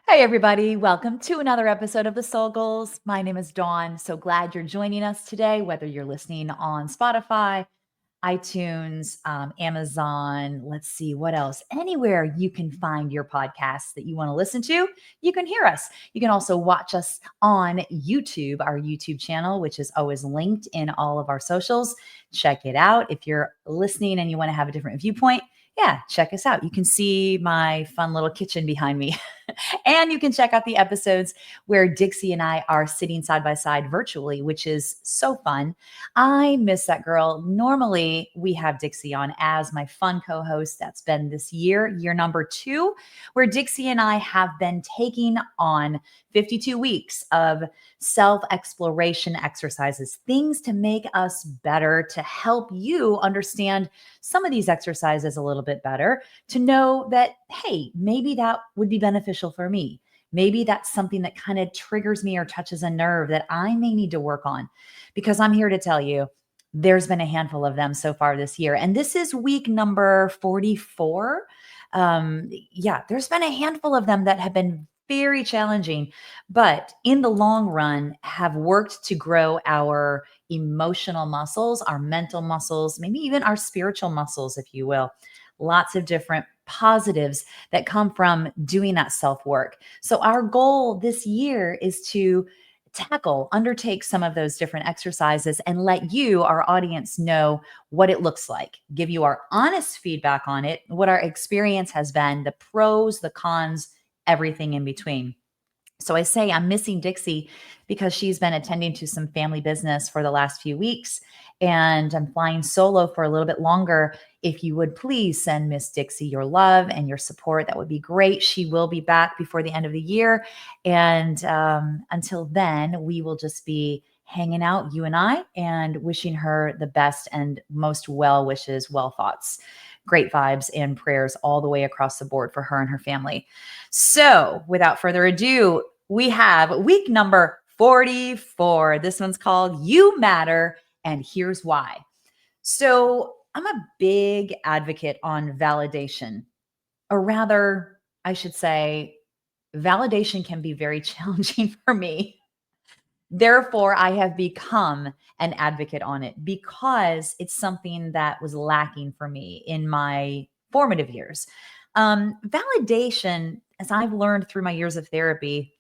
Hey, everybody. Welcome to another episode of the Soul Goals. My name is Dawn. So glad you're joining us today, whether you're listening on Spotify, iTunes, Amazon. Let's see what else. Anywhere you can find your podcasts that you want to listen to, you can hear us. You can also watch us on YouTube, our YouTube channel, which is always linked in all of our socials. Check it out. If you're listening and you want to have a different viewpoint, yeah, check us out. You can see my fun little kitchen behind me. And you can check out the episodes where Dixie and I are sitting side by side virtually, which is so fun. I miss that girl. Normally, we have Dixie on as my fun co host. That's been this year number 2, where Dixie and I have been taking on 52 weeks of self exploration exercises, things to make us better, to help you understand some of these exercises a little bit better, to know that, hey, maybe that would be beneficial for me. Maybe that's something that kind of triggers me or touches a nerve that I may need to work on. Because I'm here to tell you, there's been a handful of them so far this year. And this is week number 44. Yeah, there's been a handful of them that have been very challenging, but in the long run have worked to grow our emotional muscles, our mental muscles, maybe even our spiritual muscles, if you will. Lots of different positives that come from doing that self work. So, our goal this year is to undertake some of those different exercises and let you, our audience, know what it looks like, give you our honest feedback on it, what our experience has been, the pros, the cons, everything in between. So I say I'm missing Dixie because she's been attending to some family business for the last few weeks, and I'm flying solo for a little bit longer. If you would please send Miss Dixie your love and your support, that would be great. She will be back before the end of the year. And until then, we will just be hanging out, you and I, and wishing her the best and most well wishes, well thoughts, great vibes, and prayers all the way across the board for her and her family. So, without further ado, we have week number 44. This one's called You Matter, and here's why. So, I'm a big advocate on validation, or rather, I should say, validation can be very challenging for me. Therefore, I have become an advocate on it because it's something that was lacking for me in my formative years. Validation, as I've learned through my years of therapy,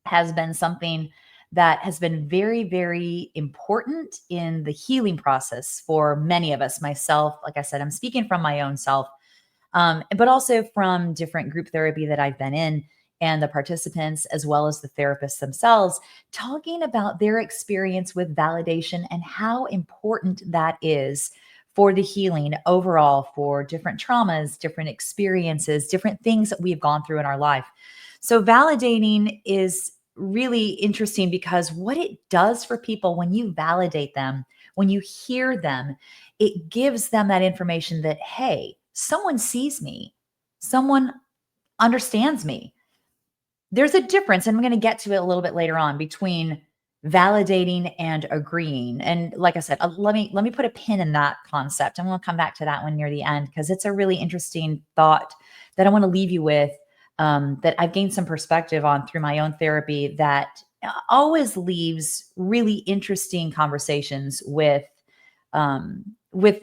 has been something that has been very, very important in the healing process for many of us. Myself, like I said, I'm speaking from my own self, but also from different group therapy that I've been in and the participants, as well as the therapists themselves, talking about their experience with validation and how important that is for the healing overall, for different traumas, different experiences, different things that we've gone through in our life. So, validating is really interesting because what it does for people when you validate them, when you hear them, it gives them that information that, hey, someone sees me, someone understands me. There's a difference, and I'm going to get to it a little bit later on, between validating and agreeing. And like I said, let me put a pin in that concept. I'm going to come back to that one near the end because it's a really interesting thought that I want to leave you with, that I've gained some perspective on through my own therapy that always leaves really interesting conversations with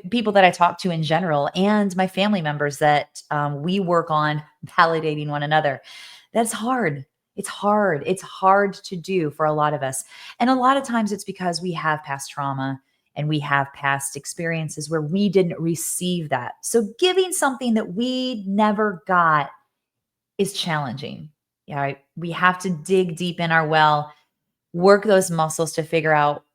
people that I talk to in general and my family members that we work on validating one another. That's hard. It's hard. It's hard to do for a lot of us. And a lot of times it's because we have past trauma and we have past experiences where we didn't receive that. So giving something that we never got is challenging. Yeah, right? We have to dig deep in our well, work those muscles to figure out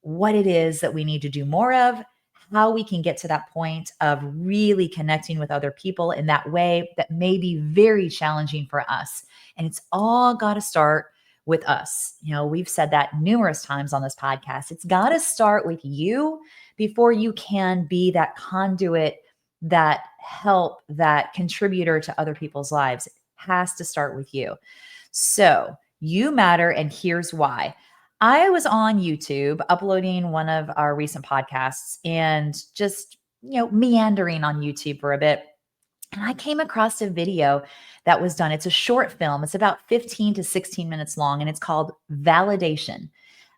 what it is that we need to do more of, how we can get to that point of really connecting with other people in that way that may be very challenging for us. And it's all got to start with us. You know, we've said that numerous times on this podcast. It's got to start with you before you can be that conduit, that help, that contributor to other people's lives. It has to start with you. So, you matter, and here's why. I was on YouTube uploading one of our recent podcasts and just, meandering on YouTube for a bit. And I came across a video that was done. It's a short film. It's about 15 to 16 minutes long, and it's called Validation.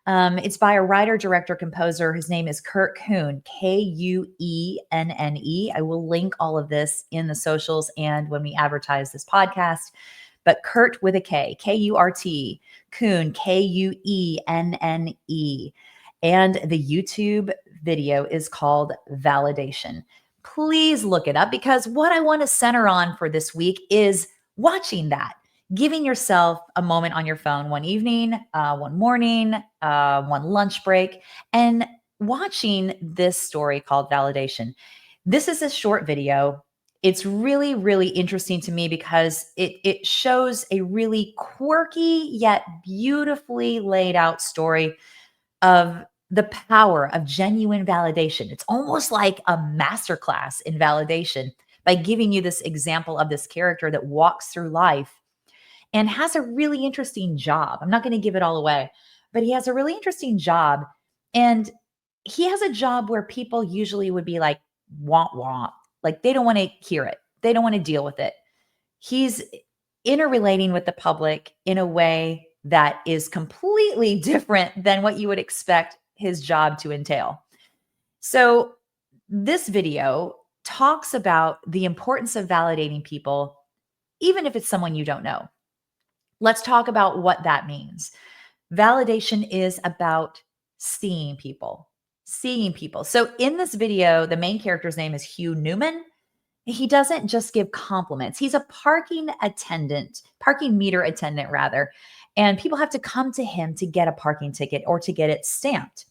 It's by a writer, director, composer. His name is Kurt Kuenne, Kuenne. I will link all of this in the socials and when we advertise this podcast. But Kurt with a K, Kurt, Kuenne, Kuenne. And the YouTube video is called Validation. Please look it up, because what I want to center on for this week is watching that, giving yourself a moment on your phone one evening, one morning, one lunch break, and watching this story called Validation. This is a short video. It's really, really interesting to me because it shows a really quirky yet beautifully laid out story of the power of genuine validation. It's almost like a masterclass in validation by giving you this example of this character that walks through life and has a really interesting job. I'm not going to give it all away, but he has a really interesting job. And he has a job where people usually would be like, womp womp. Like they don't want to hear it, they don't want to deal with it. He's interrelating with the public in a way that is completely different than what you would expect his job to entail. So, this video talks about the importance of validating people, even if it's someone you don't know. Let's talk about what that means. Validation is about seeing people, seeing people. So, in this video, the main character's name is Hugh Newman. He doesn't just give compliments. He's a parking meter attendant rather. And people have to come to him to get a parking ticket or to get it stamped.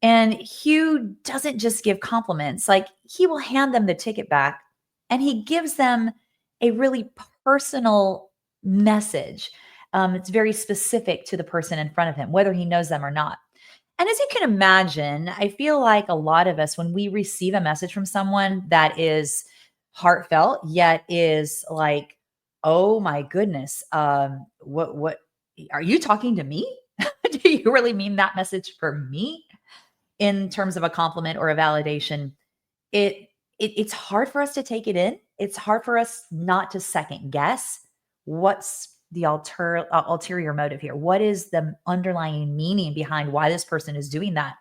And Hugh doesn't just give compliments, like he will hand them the ticket back and he gives them a really personal message. It's very specific to the person in front of him, whether he knows them or not. And as you can imagine, I feel like a lot of us, when we receive a message from someone that is heartfelt, yet is like, oh my goodness, what are you talking to me? Do you really mean that message for me? In terms of a compliment or a validation, it's hard for us to take it in. It's hard for us not to second guess what's the ulterior motive here. What is the underlying meaning behind why this person is doing that?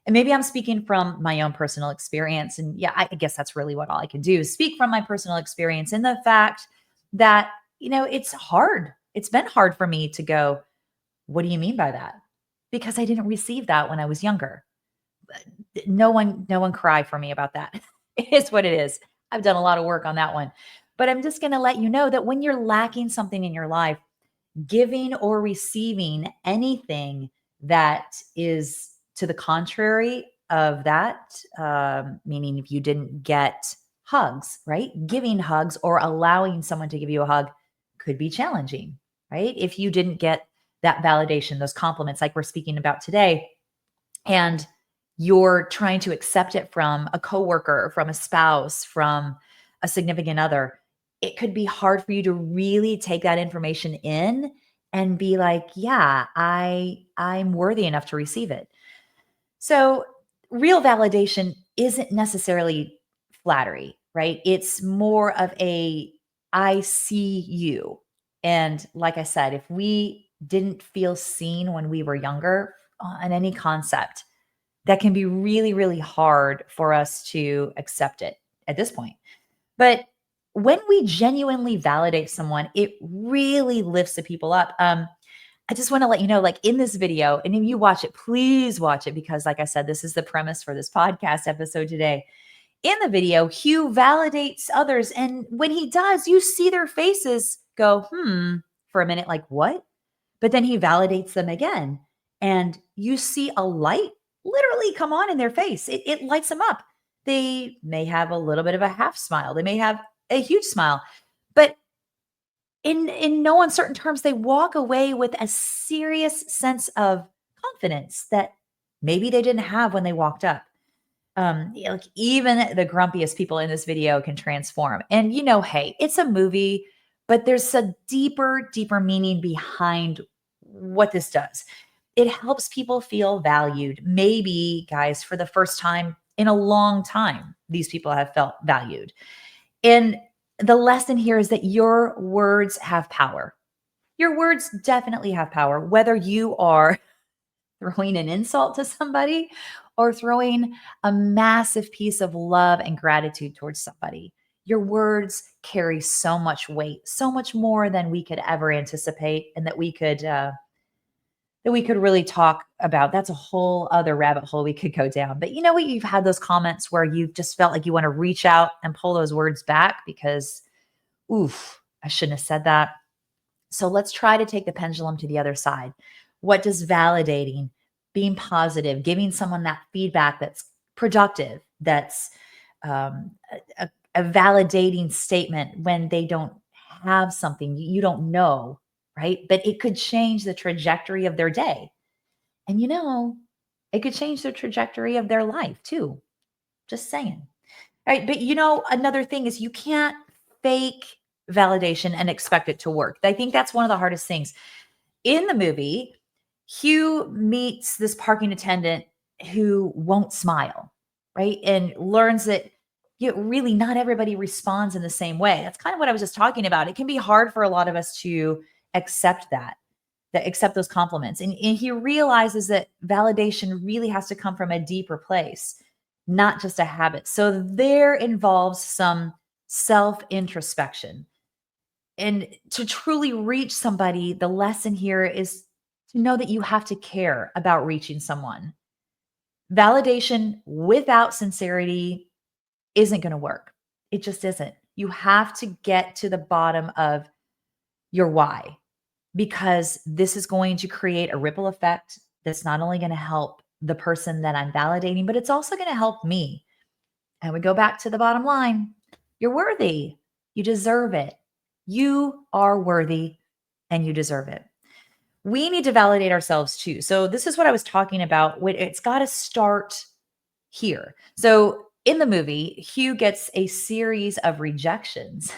And maybe I'm speaking from my own personal experience. And yeah, I guess that's really what all I can do is speak from my personal experience and the fact that, it's hard. It's been hard for me to go, what do you mean by that? Because I didn't receive that when I was younger. No one cry for me about that. It is what it is. I've done a lot of work on that one. But I'm just going to let you know that when you're lacking something in your life, giving or receiving anything that is to the contrary of that, meaning if you didn't get hugs, right? Giving hugs or allowing someone to give you a hug could be challenging, right? If you didn't get that validation, those compliments like we're speaking about today, and you're trying to accept it from a coworker, from a spouse, from a significant other, it could be hard for you to really take that information in and be like, yeah, I'm worthy enough to receive it. So, real validation isn't necessarily flattery, right? It's more of a I see you. And like I said, if we didn't feel seen when we were younger on any concept, that can be really, really hard for us to accept it at this point. But when we genuinely validate someone, it really lifts the people up. I just want to let you know, like in this video, and if you watch it, please watch it because, like I said, this is the premise for this podcast episode today. In the video, Hugh validates others. And when he does, you see their faces go, for a minute, like, what? But then he validates them again. And you see a light literally come on in their face. It lights them up. They may have a little bit of a half smile. They may have a huge smile. But in no uncertain terms, they walk away with a serious sense of confidence that maybe they didn't have when they walked up. Like even the grumpiest people in this video can transform. And hey, it's a movie, but there's a deeper, deeper meaning behind what this does. It helps people feel valued. Maybe, guys, for the first time in a long time, these people have felt valued. And The lesson here is that your words have power. Your words definitely have power, whether you are throwing an insult to somebody or throwing a massive piece of love and gratitude towards somebody. Your words carry so much weight, so much more than we could ever anticipate, and that we could really talk about. That's a whole other rabbit hole we could go down. But you know what? You've had those comments where you just felt like you want to reach out and pull those words back because, oof, I shouldn't have said that. So let's try to take the pendulum to the other side. What does validating, being positive, giving someone that feedback that's productive, that's a validating statement when they don't have something you don't know, right? But it could change the trajectory of their day. And it could change the trajectory of their life too. Just saying. Right. But another thing is you can't fake validation and expect it to work. I think that's one of the hardest things. In the movie, Hugh meets this parking attendant who won't smile, right? And learns that really not everybody responds in the same way. That's kind of what I was just talking about. It can be hard for a lot of us to accept that accept those compliments. And he realizes that validation really has to come from a deeper place, not just a habit. So there involves some self introspection. And to truly reach somebody, the lesson here is to know that you have to care about reaching someone. Validation without sincerity isn't going to work. It just isn't. You have to get to the bottom of your why, because this is going to create a ripple effect that's not only going to help the person that I'm validating, but it's also going to help me. And we go back to the bottom line. You're worthy. You deserve it. You are worthy and you deserve it. We need to validate ourselves too. So, this is what I was talking about. It's got to start here. So, in the movie, Hugh gets a series of rejections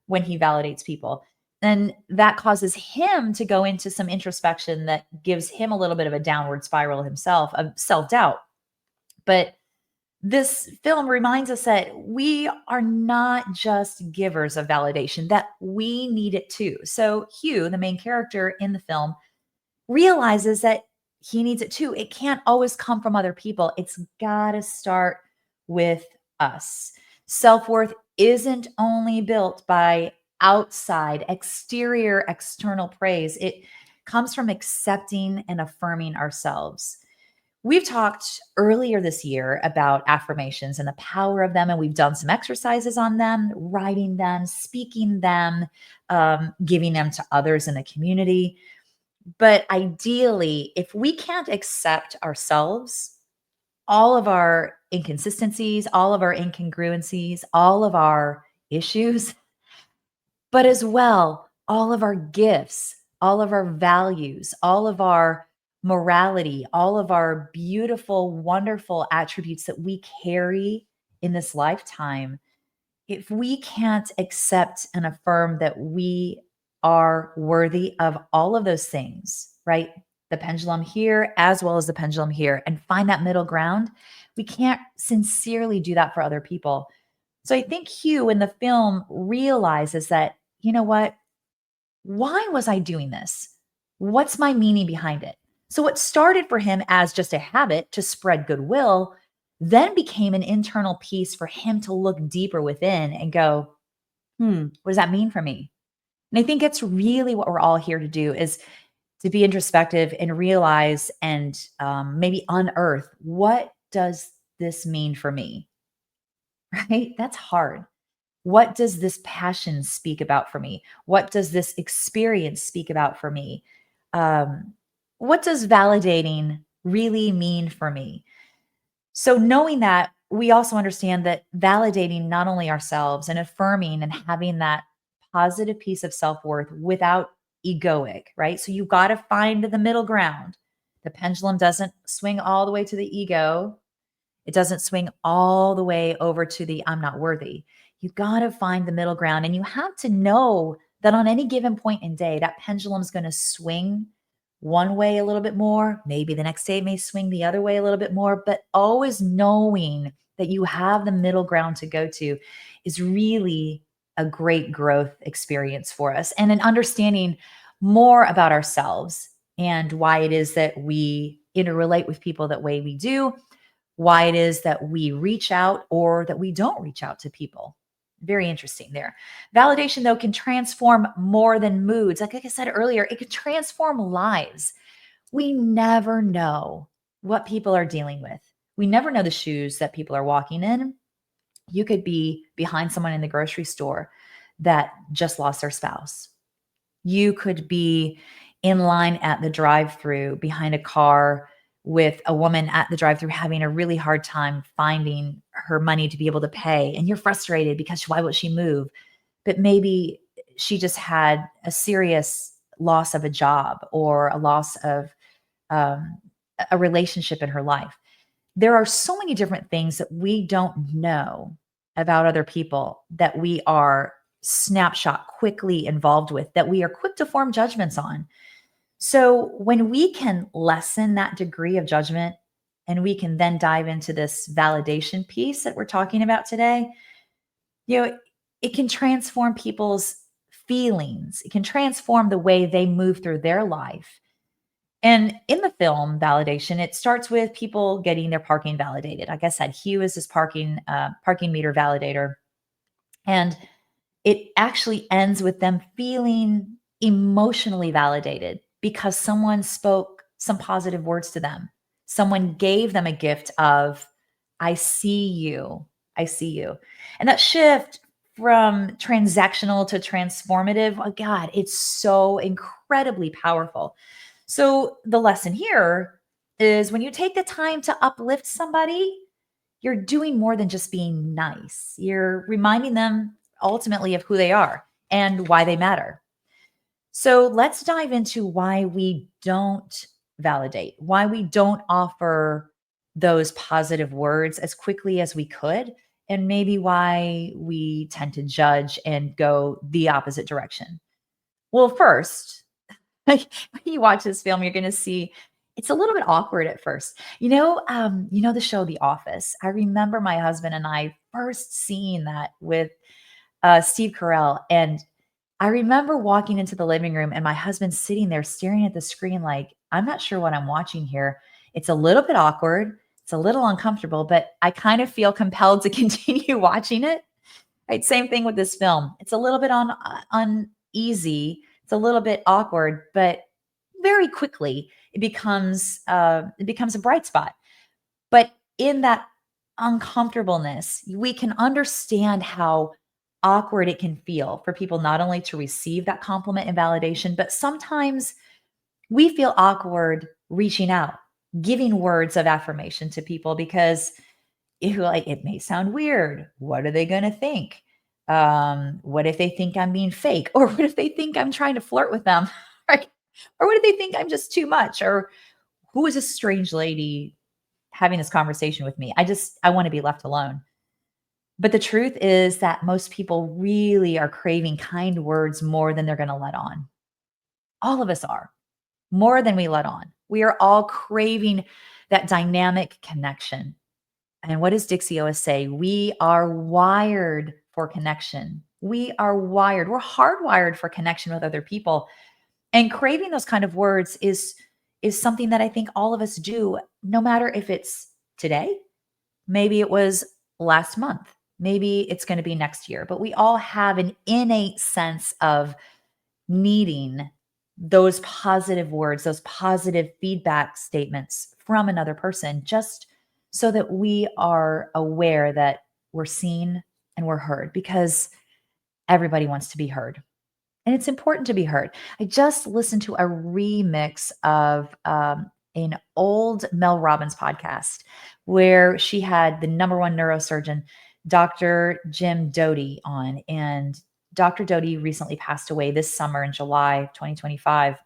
when he validates people. And that causes him to go into some introspection that gives him a little bit of a downward spiral himself of self doubt. But this film reminds us that we are not just givers of validation, that we need it too. So, Hugh, the main character in the film, realizes that he needs it too. It can't always come from other people. It's got to start with us. Self worth isn't only built by outside, exterior, external praise, it comes from accepting and affirming ourselves. We've talked earlier this year about affirmations and the power of them, and we've done some exercises on them, writing them, speaking them, giving them to others in the community. But ideally, if we can't accept ourselves, all of our inconsistencies, all of our incongruencies, all of our issues, but as well, all of our gifts, all of our values, all of our morality, all of our beautiful, wonderful attributes that we carry in this lifetime, if we can't accept and affirm that we are worthy of all of those things, right? The pendulum here as well as the pendulum here, and find that middle ground, we can't sincerely do that for other people. So I think Hugh in the film realizes that, you know what? Why was I doing this? What's my meaning behind it? So what started for him as just a habit to spread goodwill then became an internal piece for him to look deeper within and go, what does that mean for me? And I think it's really what we're all here to do is to be introspective and realize and maybe unearth, what does this mean for me? Right? That's hard. What does this passion speak about for me? What does this experience speak about for me? Um, what does validating really mean for me? So, knowing that, we also understand that validating not only ourselves and affirming and having that positive piece of self worth without egoic, right? So, you got to find the middle ground. The pendulum doesn't swing all the way to the ego, it doesn't swing all the way over to the I'm not worthy. You got to find the middle ground. And you have to know that on any given point in day, that pendulum is going to swing one way a little bit more. Maybe the next day it may swing the other way a little bit more. But always knowing that you have the middle ground to go to is really a great growth experience for us and an understanding more about ourselves and why it is that we interrelate with people that way we do, why it is that we reach out or that we don't reach out to people. Very interesting there. Validation, though, can transform more than moods. Like I said earlier, it can transform lives. We never know what people are dealing with. We never know the shoes that people are walking in. You could be behind someone in the grocery store that just lost their spouse. You could be in line at the drive-through behind a car with a woman at the drive-through having a really hard time finding her money to be able to pay. And you're frustrated because why would she move? But maybe she just had a serious loss of a job or a loss of um, a relationship in her life. There are so many different things that we don't know about other people that we are snapshot quickly involved with, that we are quick to form judgments on. So when we can lessen that degree of judgment and we can then dive into this validation piece that we're talking about today, you know, it can transform people's feelings. It can transform the way they move through their life. And in the film validation, it starts with people getting their parking validated. Like I said, Hugh is this parking meter validator, and it actually ends with them feeling emotionally validated because someone spoke some positive words to them. Someone gave them a gift of, I see you. I see you. And that shift from transactional to transformative, oh God, it's so incredibly powerful. So the lesson here is when you take the time to uplift somebody, you're doing more than just being nice. You're reminding them ultimately of who they are and why they matter. So let's dive into why we don't validate, why we don't offer those positive words as quickly as we could, and maybe why we tend to judge and go the opposite direction. Well, first, like when you watch this film, you're going to see it's a little bit awkward at first. You know the show The Office. I remember my husband and I first seeing that with Steve Carell, and I remember walking into the living room and my husband sitting there staring at the screen like, I'm not sure what I'm watching here. It's a little bit awkward. It's a little uncomfortable, but I kind of feel compelled to continue watching it. Right. Same thing with this film. It's a little bit uneasy. It's a little bit awkward, but very quickly it becomes a bright spot. But in that uncomfortableness, we can understand how awkward it can feel for people not only to receive that compliment and validation, but sometimes we feel awkward reaching out, giving words of affirmation to people because it may sound weird. What are they going to think? What if they think I'm being fake? Or what if they think I'm trying to flirt with them? Right? Or what if they think I'm just too much? Or who is this strange lady having this conversation with me? I want to be left alone. But the truth is that most people really are craving kind words more than they're going to let on. All of us are, more than we let on. We are all craving that dynamic connection. And what does Dixie always say? We are wired for connection. We are wired. We're hardwired for connection with other people. And craving those kind of words is something that I think all of us do, no matter if it's today, maybe it was last month, maybe it's going to be next year, but we all have an innate sense of needing those positive words, those positive feedback statements from another person, just so that we are aware that we're seen and we're heard, because everybody wants to be heard. And it's important to be heard. I just listened to a remix of an old Mel Robbins podcast where she had the number one neurosurgeon, Dr. Jim Doty, on. And Dr. Doty recently passed away this summer in July 2025.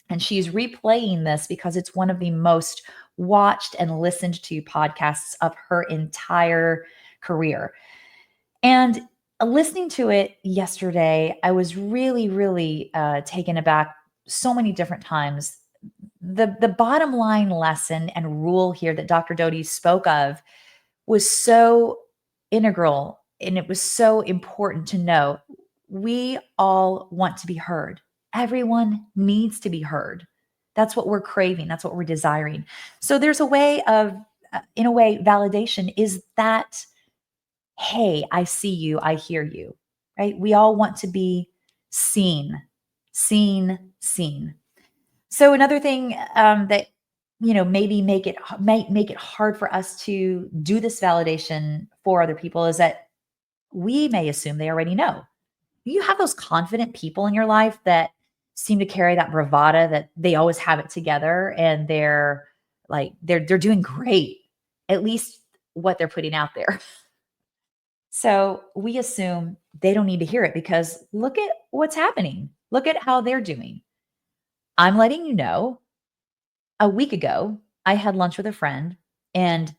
And she's replaying this because it's one of the most watched and listened to podcasts of her entire career. And listening to it yesterday, I was really, really taken aback so many different times. The bottom line lesson and rule here that Dr. Doty spoke of was so integral and it was so important to know we all want to be heard. Everyone needs to be heard. That's what we're craving. That's what we're desiring. So there's a way of, in a way, validation is that, hey, I see you, I hear you, right? We all want to be seen, seen. So another thing that maybe make it hard for us to do this validation for other people is that we may assume they already know. You have those confident people in your life that seem to carry that bravado that they always have it together and they're doing great, at least what they're putting out there. So we assume they don't need to hear it because look at what's happening. Look at how they're doing. I'm letting you know a week ago, I had lunch with a friend, and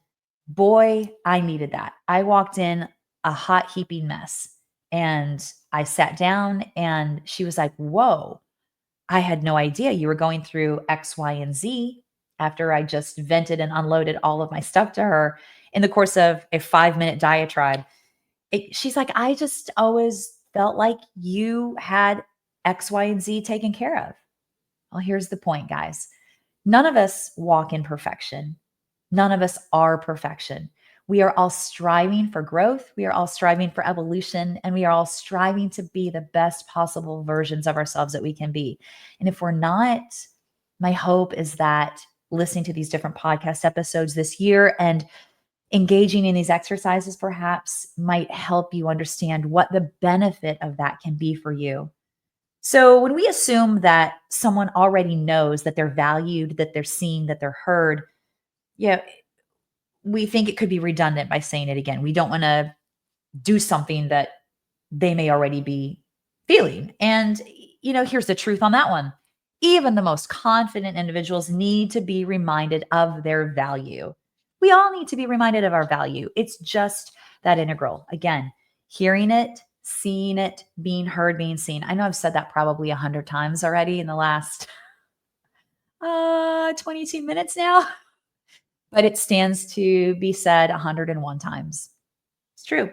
boy, I needed that. I walked in a hot, heaping mess, and I sat down, and she was like, "Whoa, I had no idea you were going through X, Y, and Z." After I just vented and unloaded all of my stuff to her in the course of a 5-minute diatribe, she's like, "I just always felt like you had X, Y, and Z taken care of." Well, here's the point, guys. None of us walk in perfection. None of us are perfection. We are all striving for growth. We are all striving for evolution, and we are all striving to be the best possible versions of ourselves that we can be. And if we're not, my hope is that listening to these different podcast episodes this year and engaging in these exercises perhaps might help you understand what the benefit of that can be for you. So when we assume that someone already knows that they're valued, that they're seen, that they're heard, yeah, we think it could be redundant by saying it again. We don't want to do something that they may already be feeling. And here's the truth on that one. Even the most confident individuals need to be reminded of their value. We all need to be reminded of our value. It's just that integral. Again, hearing it, seeing it, being heard, being seen. I know I've said that probably 100 times already in the last 22 minutes now, but it stands to be said 101 times. It's true.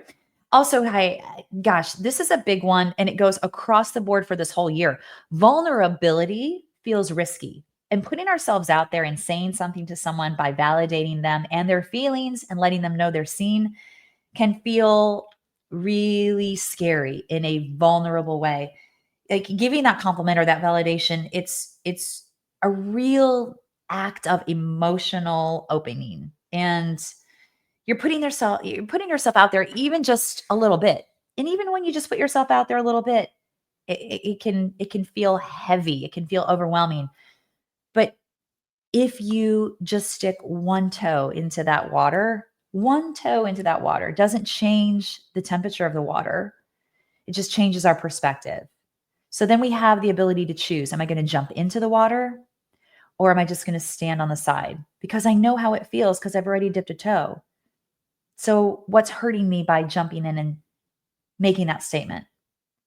Also, hi, gosh, this is a big one and it goes across the board for this whole year. Vulnerability feels risky. And putting ourselves out there and saying something to someone by validating them and their feelings and letting them know they're seen can feel really scary in a vulnerable way. Like giving that compliment or that validation, it's a real act of emotional opening. And you're putting yourself out there even just a little bit. And even when you just put yourself out there a little bit, it can feel heavy. It can feel overwhelming. But if you just stick one toe into that water doesn't change the temperature of the water. It just changes our perspective. So then we have the ability to choose. Am I going to jump into the water or am I just going to stand on the side? Because I know how it feels because I've already dipped a toe. So what's hurting me by jumping in and making that statement?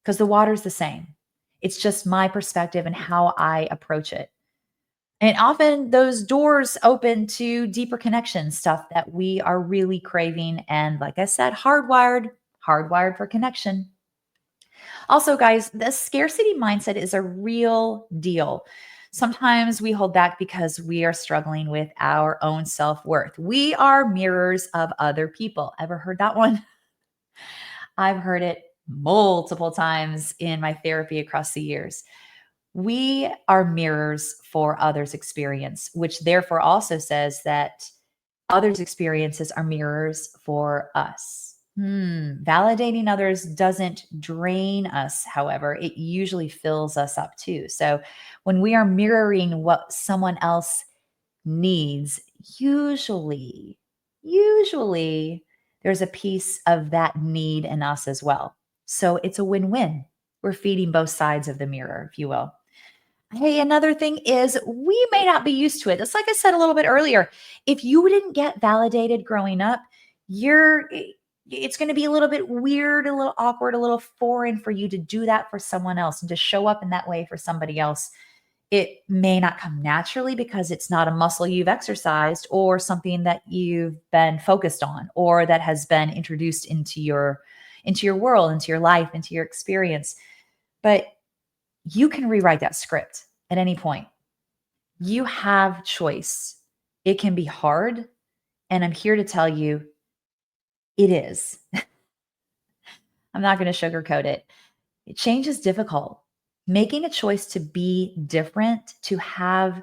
Because the water's the same. It's just my perspective and how I approach it. And often those doors open to deeper connection stuff that we are really craving. And like I said, hardwired for connection. Also, guys, the scarcity mindset is a real deal. Sometimes we hold back because we are struggling with our own self worth. We are mirrors of other people. Ever heard that one? I've heard it multiple times in my therapy across the years. We are mirrors for others' experience, which therefore also says that others' experiences are mirrors for us. Validating others doesn't drain us, however, it usually fills us up too. So when we are mirroring what someone else needs, usually there's a piece of that need in us as well. So it's a win-win. We're feeding both sides of the mirror, if you will. Hey, another thing is we may not be used to it. It's like I said a little bit earlier. If you didn't get validated growing up, it's going to be a little bit weird, a little awkward, a little foreign for you to do that for someone else and to show up in that way for somebody else. It may not come naturally because it's not a muscle you've exercised or something that you've been focused on or that has been introduced into into your world, into your life, into your experience. But you can rewrite that script at any point. You have choice. It can be hard. And I'm here to tell you it is. I'm not going to sugarcoat it. Change is difficult. Making a choice to be different, to have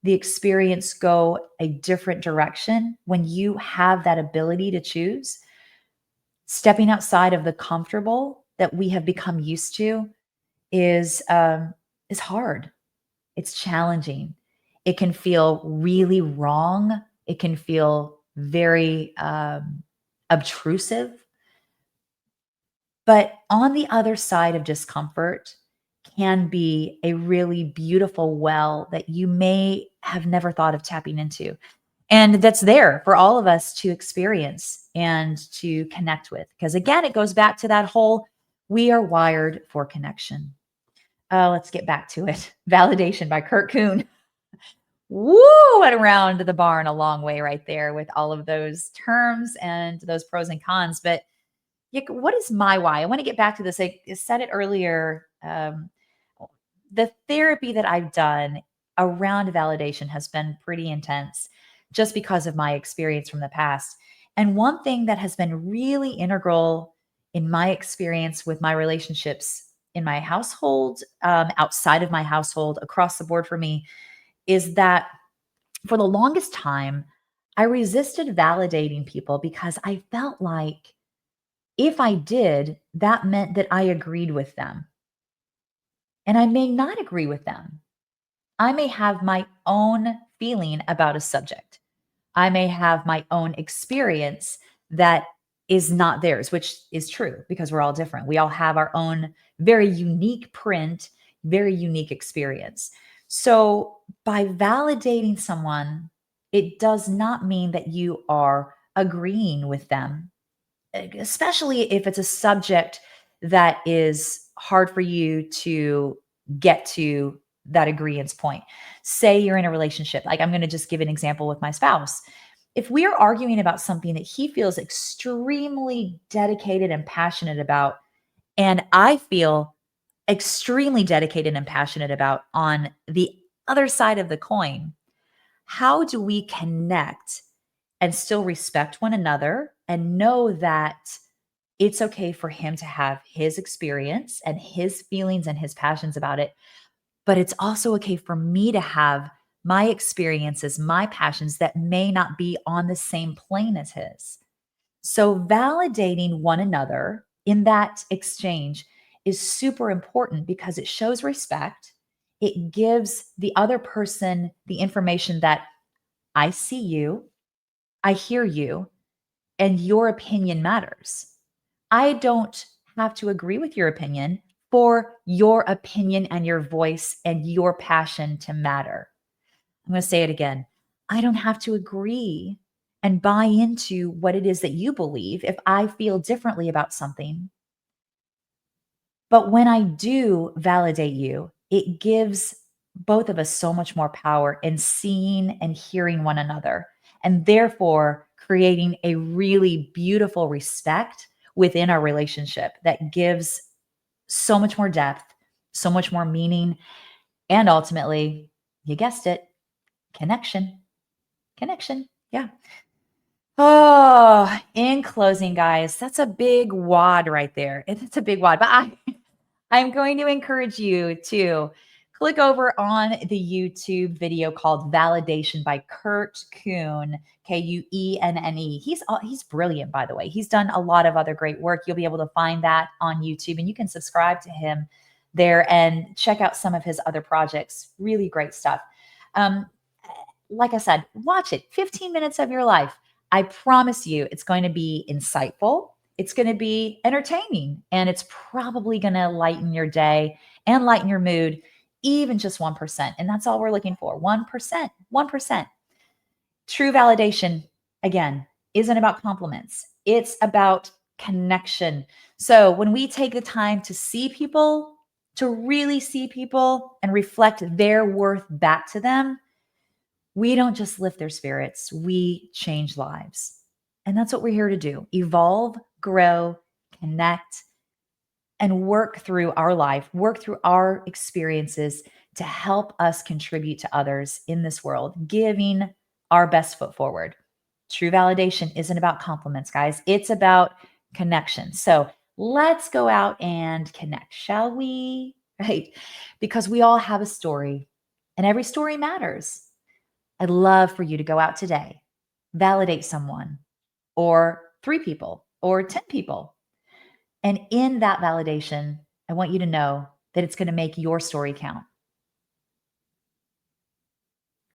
the experience go a different direction, when you have that ability to choose, stepping outside of the comfortable that we have become used to is hard. It's challenging. It can feel really wrong. It can feel very obtrusive. But on the other side of discomfort can be a really beautiful well that you may have never thought of tapping into. And that's there for all of us to experience and to connect with. Because again, it goes back to that whole we are wired for connection. Let's get back to it. Validation by Kurt Kuenne. Woo! Went around the barn a long way right there with all of those terms and those pros and cons. But what is my why? I want to get back to this. I said it earlier. The therapy that I've done around validation has been pretty intense just because of my experience from the past. And one thing that has been really integral in my experience with my relationships in my household, outside of my household, across the board for me, is that for the longest time, I resisted validating people because I felt like if I did, that meant that I agreed with them. And I may not agree with them. I may have my own feeling about a subject. I may have my own experience that is not theirs, which is true because we're all different. We all have our own very unique print, very unique experience. So by validating someone, it does not mean that you are agreeing with them, especially if it's a subject that is hard for you to get to that agreeance point. Say you're in a relationship, like I'm going to just give an example with my spouse. If we are arguing about something that he feels extremely dedicated and passionate about, and I feel extremely dedicated and passionate about on the other side of the coin, how do we connect and still respect one another and know that it's okay for him to have his experience and his feelings and his passions about it, but it's also okay for me to have my experiences, my passions that may not be on the same plane as his. So, validating one another in that exchange is super important because it shows respect. It gives the other person the information that I see you, I hear you, and your opinion matters. I don't have to agree with your opinion for your opinion and your voice and your passion to matter. I'm going to say it again. I don't have to agree and buy into what it is that you believe if I feel differently about something. But when I do validate you, it gives both of us so much more power in seeing and hearing one another, and therefore creating a really beautiful respect within our relationship that gives so much more depth, so much more meaning, and ultimately, you guessed it, connection. Connection. Yeah. Oh, in closing, guys, that's a big wad right there. It's a big wad, but I'm going to encourage you to click over on the YouTube video called Validation by Kurt Kuenne, Kuenne. He's brilliant, by the way. He's done a lot of other great work. You'll be able to find that on YouTube, and you can subscribe to him there and check out some of his other projects. Really great stuff. Um, like I said, watch it. 15 minutes of your life. I promise you it's going to be insightful. It's going to be entertaining, and it's probably going to lighten your day and lighten your mood, even just 1%. And that's all we're looking for. 1%, 1%. True validation, again, isn't about compliments. It's about connection. So when we take the time to see people, to really see people and reflect their worth back to them, we don't just lift their spirits, we change lives. And that's what we're here to do: evolve, grow, connect, and work through our life, work through our experiences to help us contribute to others in this world, giving our best foot forward. True validation isn't about compliments, guys. It's about connection. So let's go out and connect, shall we? Right? Because we all have a story and every story matters. I'd love for you to go out today, validate someone or 3 people or 10 people. And in that validation, I want you to know that it's going to make your story count.